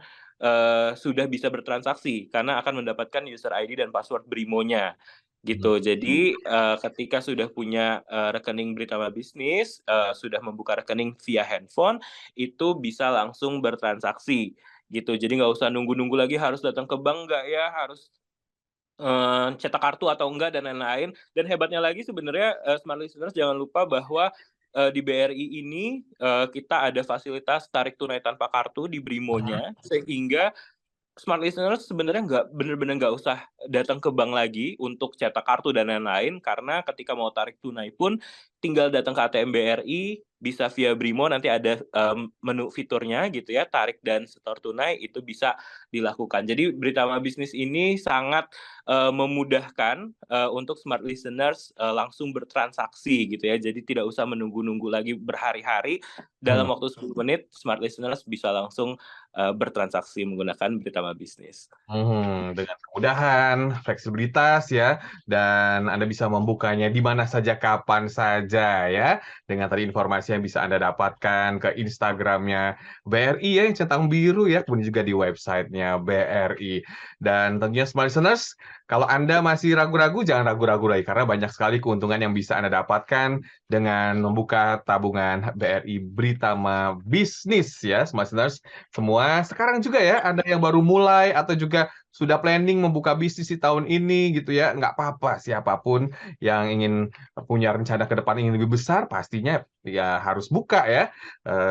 sudah bisa bertransaksi karena akan mendapatkan user ID dan password Brimo-nya gitu. Jadi ketika sudah punya rekening Beritama Bisnis, sudah membuka rekening via handphone, itu bisa langsung bertransaksi gitu. Jadi nggak usah nunggu-nunggu lagi harus datang ke bank nggak ya, harus cetak kartu atau enggak dan lain-lain. Dan hebatnya lagi sebenarnya smart listeners jangan lupa bahwa di BRI ini kita ada fasilitas tarik tunai tanpa kartu di Brimonya, sehingga smart listeners sebenarnya nggak usah datang ke bank lagi untuk cetak kartu dan lain-lain, karena ketika mau tarik tunai pun tinggal datang ke ATM BRI, bisa via Brimo, nanti ada menu fiturnya gitu ya, tarik dan setor tunai itu bisa dilakukan. Jadi Beritama Bisnis ini sangat memudahkan untuk smart listeners langsung bertransaksi gitu ya. Jadi tidak usah menunggu-nunggu lagi berhari-hari, dalam waktu 10 menit smart listeners bisa langsung bertransaksi menggunakan Beritama Bisnis. Dengan kemudahan, fleksibilitas ya, dan Anda bisa membukanya di mana saja, kapan saja ya. Dengan tadi informasi yang bisa Anda dapatkan ke Instagramnya BRI ya, yang centang biru ya, kemudian juga di websitenya BRI. Dan tentunya smart listeners, kalau Anda masih ragu-ragu, jangan ragu-ragu lagi, karena banyak sekali keuntungan yang bisa Anda dapatkan dengan membuka tabungan BRI Beritama Bisnis ya, smart listeners. Semua sekarang juga ya, ada yang baru mulai atau juga sudah planning membuka bisnis di tahun ini gitu ya, nggak apa-apa, siapapun yang ingin punya rencana ke depan ingin lebih besar, pastinya ya harus buka ya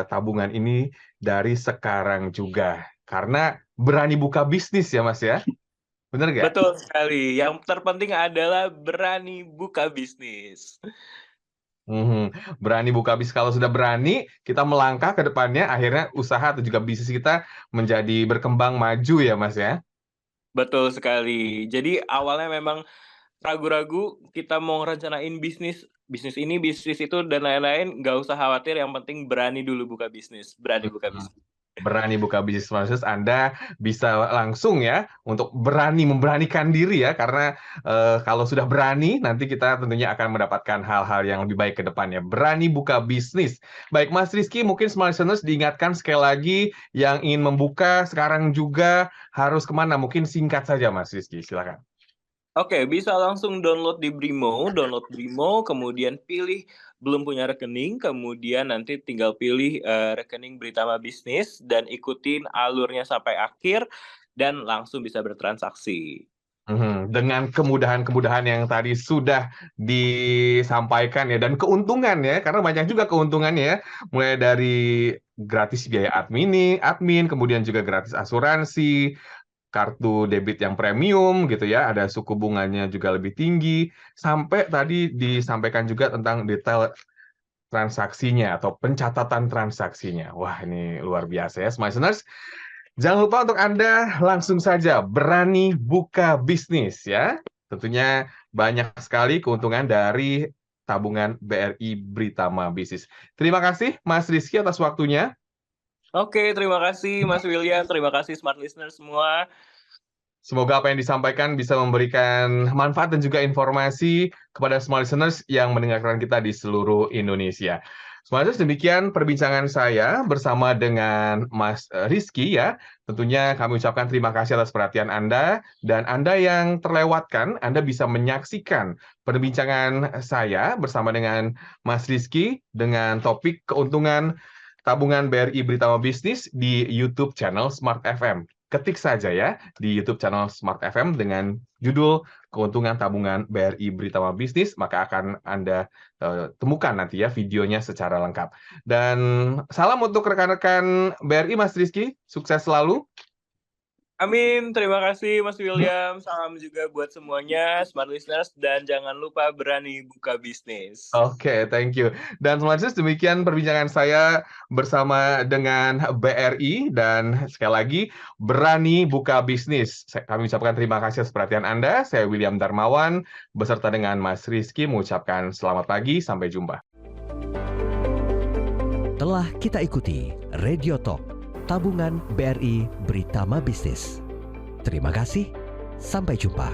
tabungan ini dari sekarang juga, karena berani buka bisnis ya Mas ya, bener nggak? Betul sekali, yang terpenting adalah berani buka bisnis. Berani buka bisnis. Kalau sudah berani, kita melangkah ke depannya, akhirnya usaha atau juga bisnis kita menjadi berkembang maju ya Mas ya. Betul sekali. Jadi awalnya memang ragu-ragu, kita mau rencanain bisnis ini, bisnis itu, dan lain-lain, nggak usah khawatir, yang penting berani dulu buka bisnis. Berani buka bisnis. Berani buka bisnis maksud Anda bisa langsung ya untuk memberanikan diri ya, karena kalau sudah berani nanti kita tentunya akan mendapatkan hal-hal yang lebih baik ke depannya. Berani buka bisnis. Baik Mas Rizky, mungkin smart listeners diingatkan sekali lagi yang ingin membuka sekarang juga harus kemana? Mungkin singkat saja Mas Rizky, silakan. Oke, bisa langsung download Brimo, kemudian pilih belum punya rekening, kemudian nanti tinggal pilih rekening Beritama Bisnis dan ikutin alurnya sampai akhir dan langsung bisa bertransaksi. Dengan kemudahan-kemudahan yang tadi sudah disampaikan ya, dan keuntungan ya, karena banyak juga keuntungannya ya, mulai dari gratis biaya admin, kemudian juga gratis asuransi, kartu debit yang premium gitu ya, ada suku bunganya juga lebih tinggi, sampai tadi disampaikan juga tentang detail transaksinya atau pencatatan transaksinya. Wah, ini luar biasa ya, smart listeners. Jangan lupa untuk Anda langsung saja berani buka bisnis ya. Tentunya banyak sekali keuntungan dari tabungan BRI Beritama Bisnis. Terima kasih Mas Rizky atas waktunya. Oke, terima kasih Mas William, terima kasih smart listener semua. Semoga apa yang disampaikan bisa memberikan manfaat dan juga informasi kepada smart listeners yang mendengarkan kita di seluruh Indonesia. Smart listeners, demikian perbincangan saya bersama dengan Mas Rizky ya. Tentunya kami ucapkan terima kasih atas perhatian Anda, dan Anda yang terlewatkan, Anda bisa menyaksikan perbincangan saya bersama dengan Mas Rizky dengan topik keuntungan tabungan BRI Beritama Bisnis di YouTube channel Smart FM. Ketik saja ya di YouTube channel Smart FM dengan judul Keuntungan Tabungan BRI Beritama Bisnis, maka akan Anda temukan nanti ya videonya secara lengkap. Dan salam untuk rekan-rekan BRI, Mas Rizky, sukses selalu. Amin, terima kasih Mas William. Salam juga buat semuanya, Smart Listeners, dan jangan lupa berani buka bisnis. Oke, thank you. Dan Smart Listeners, demikian perbincangan saya bersama dengan BRI, dan sekali lagi, berani buka bisnis. Kami ucapkan terima kasih atas perhatian Anda. Saya William Darmawan, beserta dengan Mas Rizky, mengucapkan selamat pagi, sampai jumpa. Telah kita ikuti Radio Talk, tabungan BRI Britama Bisnis. Terima kasih, sampai jumpa.